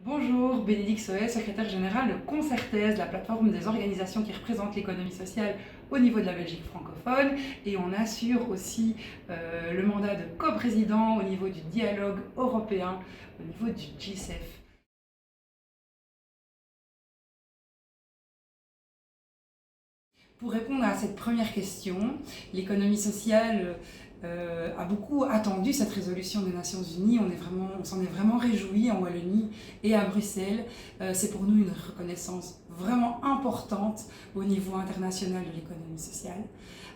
Bonjour, Bénédicte Soet, secrétaire générale de Concertez, la plateforme des organisations qui représentent l'économie sociale au niveau de la Belgique francophone. Et on assure aussi le mandat de coprésident au niveau du dialogue européen, au niveau du GICEF. Pour répondre à cette première question, l'économie sociale a beaucoup attendu cette résolution des Nations Unies. On s'en est vraiment réjoui en Wallonie et à Bruxelles. C'est pour nous une reconnaissance vraiment importante au niveau international de l'économie sociale.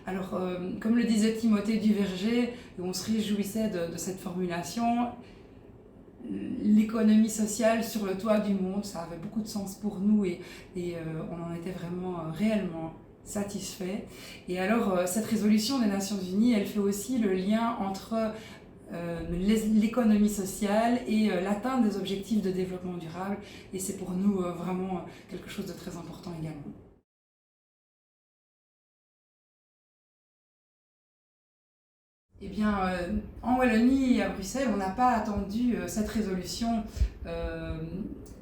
Alors, comme le disait Timothée Duverger, on se réjouissait de cette formulation. L'économie sociale sur le toit du monde, ça avait beaucoup de sens pour nous et on en était vraiment réellement satisfait. Et alors, cette résolution des Nations Unies, elle fait aussi le lien entre l'économie sociale et l'atteinte des objectifs de développement durable. Et c'est pour nous vraiment quelque chose de très important également. Eh bien, en Wallonie et à Bruxelles, on n'a pas attendu cette résolution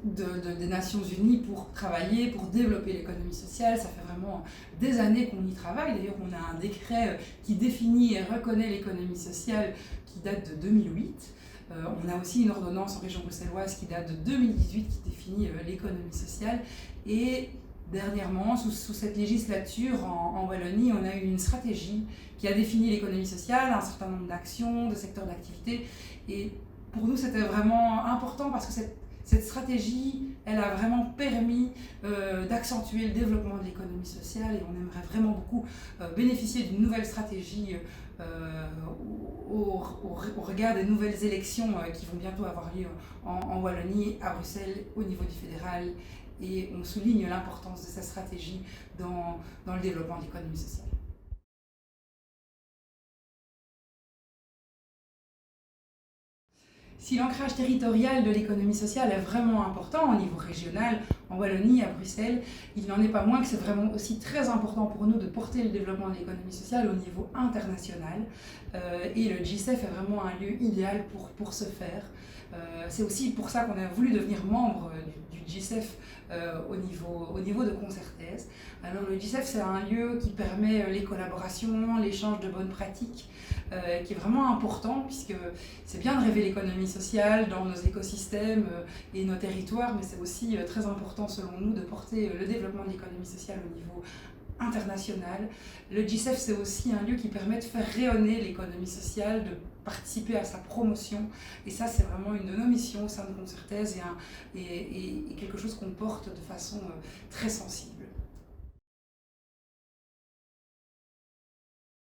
des Nations Unies pour travailler, pour développer l'économie sociale. Ça fait vraiment des années qu'on y travaille. D'ailleurs, on a un décret qui définit et reconnaît l'économie sociale qui date de 2008. On a aussi une ordonnance en région bruxelloise qui date de 2018 qui définit l'économie sociale. Et dernièrement, sous cette législature en Wallonie, on a eu une stratégie qui a défini l'économie sociale, un certain nombre d'actions, de secteurs d'activité. Et pour nous, c'était vraiment important parce que cette stratégie, elle a vraiment permis d'accentuer le développement de l'économie sociale et on aimerait vraiment beaucoup bénéficier d'une nouvelle stratégie au regard des nouvelles élections qui vont bientôt avoir lieu en Wallonie, à Bruxelles, au niveau du fédéral. Et on souligne l'importance de cette stratégie dans le développement de l'économie sociale. Si l'ancrage territorial de l'économie sociale est vraiment important au niveau régional, en Wallonie, à Bruxelles, il n'en est pas moins que c'est vraiment aussi très important pour nous de porter le développement de l'économie sociale au niveau international. Et le GICEF est vraiment un lieu idéal pour ce faire. C'est aussi pour ça qu'on a voulu devenir membre du GICEF au niveau de Concertez. Alors le GICEF, c'est un lieu qui permet les collaborations, l'échange de bonnes pratiques, qui est vraiment important puisque c'est bien de rêver l'économie sociale dans nos écosystèmes et nos territoires, mais c'est aussi très important selon nous de porter le développement de l'économie sociale au niveau international. Le GICEF, c'est aussi un lieu qui permet de faire rayonner l'économie sociale, de participer à sa promotion. Et ça, c'est vraiment une de nos missions au sein de Concertez et quelque chose qu'on porte de façon très sensible.